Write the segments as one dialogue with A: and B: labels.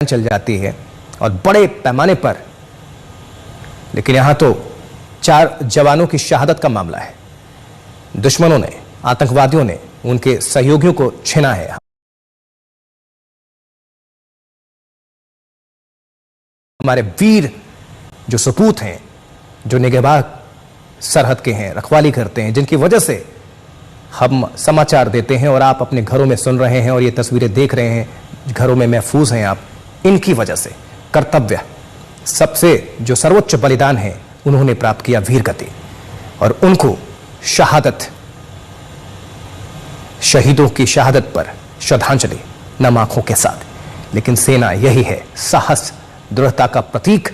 A: चल जाती है और बड़े पैमाने पर, लेकिन यहां तो 4 जवानों की शहादत का मामला है। दुश्मनों ने, आतंकवादियों ने उनके सहयोगियों को छीना है। हमारे वीर जो सपूत हैं, जो निगहबान सरहद के हैं, रखवाली करते हैं, जिनकी वजह से हम समाचार देते हैं और आप अपने घरों में सुन रहे हैं और ये तस्वीरें देख रहे हैं, घरों में महफूज हैं आप, इनकी वजह से कर्तव्य, सबसे जो सर्वोच्च बलिदान है, उन्होंने प्राप्त किया वीर गति, और उनको शहादत, शहीदों की शहादत पर श्रद्धांजलि नम आंखों के साथ। लेकिन सेना यही है, साहस, दृढ़ता का प्रतीक,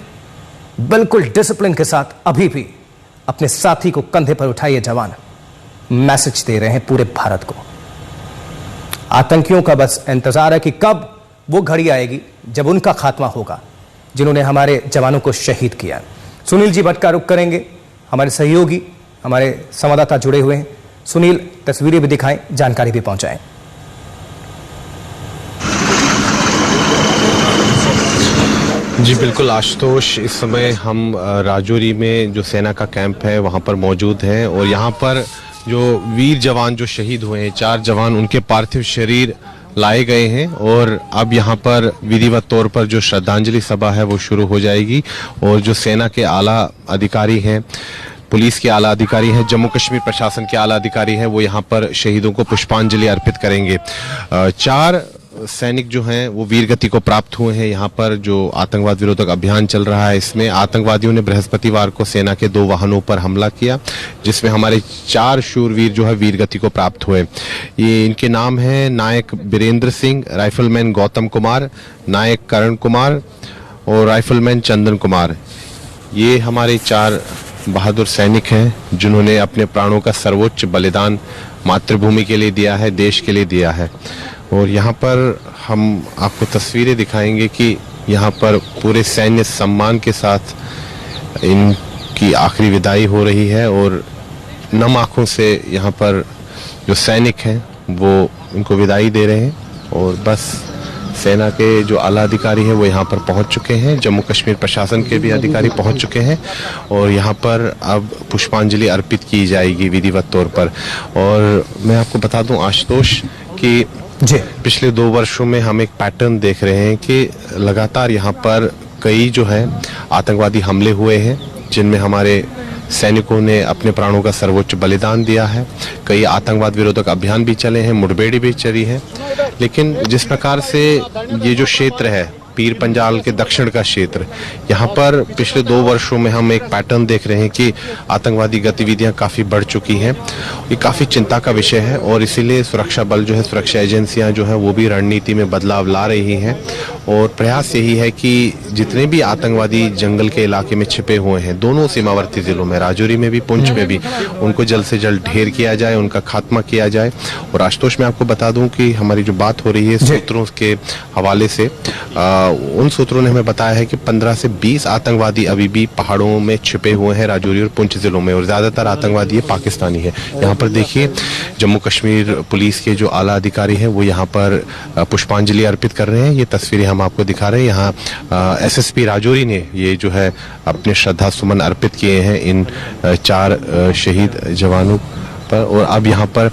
A: बिल्कुल डिसिप्लिन के साथ अभी भी अपने साथी को कंधे पर उठाए जवान मैसेज दे रहे हैं पूरे भारत को। आतंकियों का बस इंतजार है कि कब वो घड़ी आएगी जब उनका खात्मा होगा, जिन्होंने हमारे जवानों को शहीद किया। सुनील जी भट्ट का रुख करेंगे, हमारे सहयोगी, हमारे संवाददाता जुड़े हुए हैं। सुनील, तस्वीरें भी दिखाएं, जानकारी भी पहुंचाएं।
B: जी बिल्कुल आशुतोष, इस समय हम राजौरी में जो सेना का कैंप है वहां पर मौजूद हैं और यहाँ पर जो वीर जवान जो शहीद हुए हैं, 4 जवान, उनके पार्थिव शरीर लाए गए हैं और अब यहाँ पर विधिवत तौर पर जो श्रद्धांजलि सभा है वो शुरू हो जाएगी। और जो सेना के आला अधिकारी हैं, पुलिस के आला अधिकारी हैं, जम्मू कश्मीर प्रशासन के आला अधिकारी हैं, वो यहाँ पर शहीदों को पुष्पांजलि अर्पित करेंगे। 4 सैनिक जो हैं वो वीरगति को प्राप्त हुए हैं। यहाँ पर जो आतंकवाद विरोधक अभियान चल रहा है, इसमें आतंकवादियों ने बृहस्पतिवार को सेना के 2 वाहनों पर हमला किया, जिसमें हमारे 4 शूरवीर जो है वीरगति को प्राप्त हुए। ये इनके नाम हैं नायक बीरेंद्र सिंह, राइफलमैन गौतम कुमार, नायक करण कुमार और राइफलमैन चंदन कुमार। ये हमारे 4 बहादुर सैनिक हैं जिन्होंने अपने प्राणों का सर्वोच्च बलिदान मातृभूमि के लिए दिया है, देश के लिए दिया है। और यहाँ पर हम आपको तस्वीरें दिखाएंगे कि यहाँ पर पूरे सैन्य सम्मान के साथ इनकी आखिरी विदाई हो रही है और नम आंखों से यहाँ पर जो सैनिक हैं वो इनको विदाई दे रहे हैं। और बस सेना के जो आला अधिकारी हैं वो यहाँ पर पहुँच चुके हैं, जम्मू कश्मीर प्रशासन के भी अधिकारी पहुँच चुके हैं और यहाँ पर अब पुष्पांजलि अर्पित की जाएगी विधिवत तौर पर। और मैं आपको बता दूं आशुतोष कि पिछले 2 वर्षों में हम एक पैटर्न देख रहे हैं कि लगातार यहाँ पर कई जो है आतंकवादी हमले हुए हैं, जिनमें हमारे सैनिकों ने अपने प्राणों का सर्वोच्च बलिदान दिया है। कई आतंकवाद विरोधक अभियान भी चले हैं, मुठभेड़ भी चली है। लेकिन जिस प्रकार से ये जो क्षेत्र है, पीर पंजाल के दक्षिण का क्षेत्र, यहाँ पर पिछले 2 वर्षों में हम एक पैटर्न देख रहे हैं कि आतंकवादी गतिविधियां काफ़ी बढ़ चुकी हैं। ये काफ़ी चिंता का विषय है और इसीलिए सुरक्षा बल जो है, सुरक्षा एजेंसियां जो है वो भी रणनीति में बदलाव ला रही हैं। और प्रयास यही है कि जितने भी आतंकवादी जंगल के इलाके में छिपे हुए हैं, दोनों सीमावर्ती जिलों में, राजौरी में भी, पुंछ में भी, उनको जल्द से जल्द ढेर किया जाए, उनका खात्मा किया जाए। और आशुतोष, मैं आपको बता दूं कि हमारी जो बात हो रही है सूत्रों के हवाले से, उन सूत्रों ने हमें बताया है कि 15 से 20 आतंकवादी अभी भी पहाड़ों में छिपे हुए हैं राजौरी और पुंछ जिलों में, और ज्यादातर आतंकवादी ये पाकिस्तानी है। यहाँ पर देखिए जम्मू कश्मीर पुलिस के जो आला अधिकारी हैं वो यहाँ पर पुष्पांजलि अर्पित कर रहे हैं। ये तस्वीरें हम आपको दिखा रहे हैं। यहाँ एसएसपी राजौरी ने ये जो है अपने श्रद्धा सुमन अर्पित किए हैं इन 4 शहीद जवानों पर। और अब यहाँ पर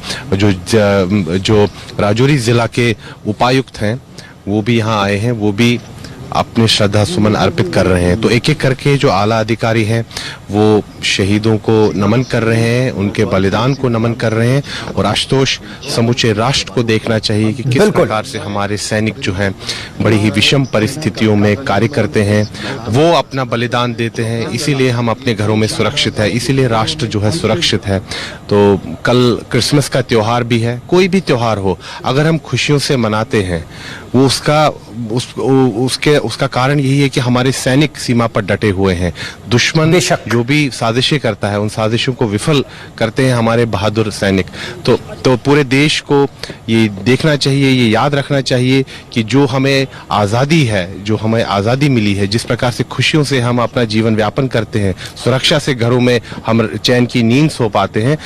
B: जो राजौरी जिला के उपायुक्त हैं वो भी यहाँ आए हैं, वो भी अपने श्रद्धा सुमन अर्पित कर रहे हैं। तो एक एक करके जो आला अधिकारी हैं वो शहीदों को नमन कर रहे हैं, उनके बलिदान को नमन कर रहे हैं। और आशुतोष, समूचे राष्ट्र को देखना चाहिए कि किस प्रकार से हमारे सैनिक जो हैं बड़ी ही विषम परिस्थितियों में कार्य करते हैं, वो अपना बलिदान देते हैं, इसीलिए हम अपने घरों में सुरक्षित है, इसीलिए राष्ट्र जो है सुरक्षित है। तो कल क्रिसमस का त्योहार भी है, कोई भी त्योहार हो, अगर हम खुशियों से मनाते हैं, वो उसका कारण यही है कि हमारे सैनिक सीमा पर डटे हुए हैं। दुश्मन जो भी साजिश साजिशें करता है, उन साजिशों को विफल करते हैं हमारे बहादुर सैनिक। तो पूरे देश को ये देखना चाहिए, ये याद रखना चाहिए कि जो हमें आज़ादी है, जो हमें आज़ादी मिली है, जिस प्रकार से खुशियों से हम अपना जीवन व्यापन करते हैं, सुरक्षा से घरों में हम चैन की नींद सो पाते हैं,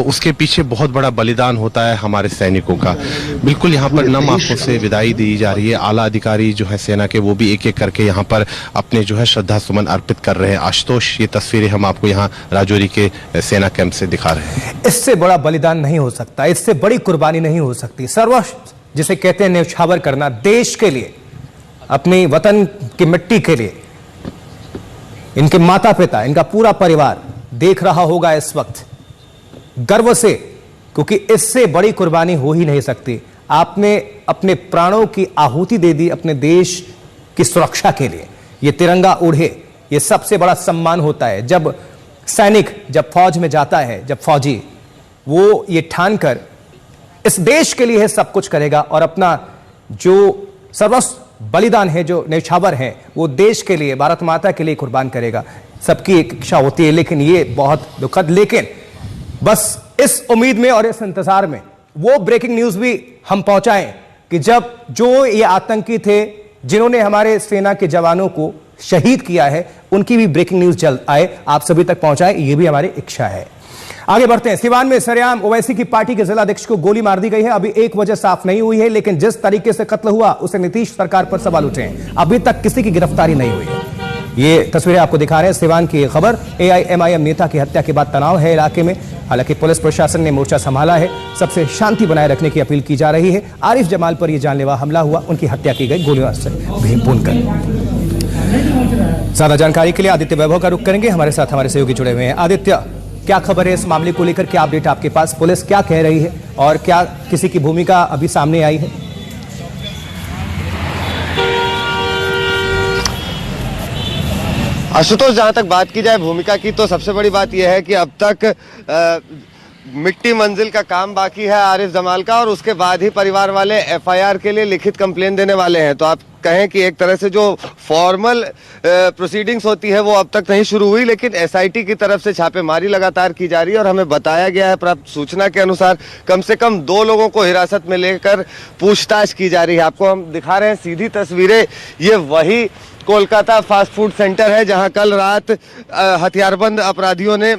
B: उसके पीछे बहुत बड़ा बलिदान होता है हमारे सैनिकों का। बिल्कुल यहाँ पर नम आंखों से विदाई दी जा रही है। आला अधिकारी जो है सेना के, वो भी एक एक करके यहाँ पर अपने जो है श्रद्धा सुमन अर्पित कर रहे हैं। आशुतोष, ये तस्वीरें हम आपको यहाँ राजौरी के सेना कैंप से दिखा रहे हैं।
A: इससे बड़ा बलिदान नहीं हो सकता, इससे बड़ी कुर्बानी नहीं हो सकती। सर्वस्व जिसे कहते हैं न्यौछावर करना, देश के लिए, अपनी वतन की मिट्टी के लिए। इनके माता पिता, इनका पूरा परिवार देख रहा होगा इस वक्त गर्व से, क्योंकि इससे बड़ी कुर्बानी हो ही नहीं सकती। आपने अपने प्राणों की आहुति दे दी अपने देश की सुरक्षा के लिए। यह तिरंगा ओढ़े, यह सबसे बड़ा सम्मान होता है। जब सैनिक, जब फौज में जाता है, जब फौजी वो ये ठान कर इस देश के लिए सब कुछ करेगा और अपना जो सर्वस्व बलिदान है, जो न्यौछावर है, वो देश के लिए, भारत माता के लिए कुर्बान करेगा। सबकी एक इच्छा होती है, लेकिन ये बहुत दुखद। लेकिन बस इस उम्मीद में और इस इंतजार में वो ब्रेकिंग न्यूज भी हम पहुंचाएं कि जब जो ये आतंकी थे जिन्होंने हमारे सेना के जवानों को शहीद किया है, उनकी भी ब्रेकिंग न्यूज जल्द आए, आप सभी तक पहुंचाएं, ये भी हमारी इच्छा है। आगे बढ़ते हैं। सिवान में सरेआम ओवैसी की पार्टी के जिलाध्यक्ष को गोली मार दी गई है। अभी एक वजह साफ नहीं हुई है, लेकिन जिस तरीके से कत्ल हुआ उसे नीतीश सरकार पर सवाल उठे हैं। अभी तक किसी की गिरफ्तारी नहीं हुई है। ये तस्वीरें आपको दिखा रहे हैं सिवान की खबर। AIMIM नेता की हत्या के बाद तनाव है इलाके में। हालांकि पुलिस प्रशासन ने मोर्चा संभाला है, सबसे शांति बनाए रखने की अपील की जा रही है। आरिफ जमाल पर यह जानलेवा हमला हुआ, उनकी हत्या की गई गोलियों से भूनकर। ज्यादा जानकारी के लिए आदित्य वैभव का रुख करेंगे, हमारे साथ हमारे सहयोगी जुड़े हुए हैं। आदित्य, क्या खबर है इस मामले को लेकर, क्या अपडेट आपके पास, पुलिस क्या कह रही है और क्या किसी की भूमिका अभी सामने आई है?
C: आशुतोष, जहां तक बात की जाए भूमिका की, तो सबसे बड़ी बात यह है कि अब तक मिट्टी मंजिल का काम बाकी है आरिफ जमाल का, और उसके बाद ही परिवार वाले FIR के लिए लिखित कंप्लेन देने वाले हैं। तो आप कहें कि एक तरह से जो फॉर्मल प्रोसीडिंग्स होती है वो अब तक नहीं शुरू हुई, लेकिन SIT की तरफ से छापेमारी लगातार की जा रही है। और हमें बताया गया है प्राप्त सूचना के अनुसार कम से कम 2 लोगों को हिरासत में लेकर पूछताछ की जा रही है। आपको हम दिखा रहे हैं सीधी तस्वीरें, ये वही कोलकाता फास्ट फूड सेंटर है जहां कल रात हथियारबंद अपराधियों ने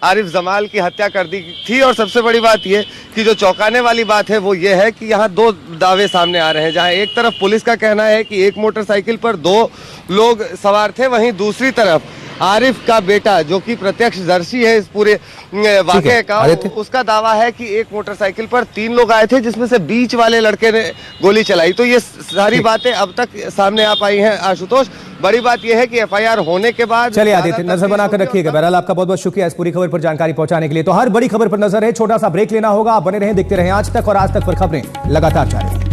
C: आरिफ जमाल की हत्या कर दी थी। और सबसे बड़ी बात यह कि जो चौंकाने वाली बात है वो ये है कि यहाँ 2 दावे सामने आ रहे हैं। जहां एक तरफ पुलिस का कहना है कि एक मोटरसाइकिल पर 2 लोग सवार थे, वहीं दूसरी तरफ आरिफ का बेटा, जो कि प्रत्यक्षदर्शी है इस पूरे वाकये का, उसका दावा है कि एक मोटरसाइकिल पर 3 लोग आए थे, जिसमें से बीच वाले लड़के ने गोली चलाई। तो ये सारी बातें अब तक सामने आ पाई हैं आशुतोष। बड़ी बात यह है कि FIR होने के बाद,
A: चलिए आदित्य, नजर बनाकर रखिएगा। बहरहाल आपका बहुत बहुत शुक्रिया इस पूरी खबर पर जानकारी पहुंचाने के लिए। तो हर बड़ी खबर पर नजर है, छोटा सा ब्रेक लेना होगा। आप बने रहें, देखते रहें आज तक, और आज तक पर खबरें लगातार जारी।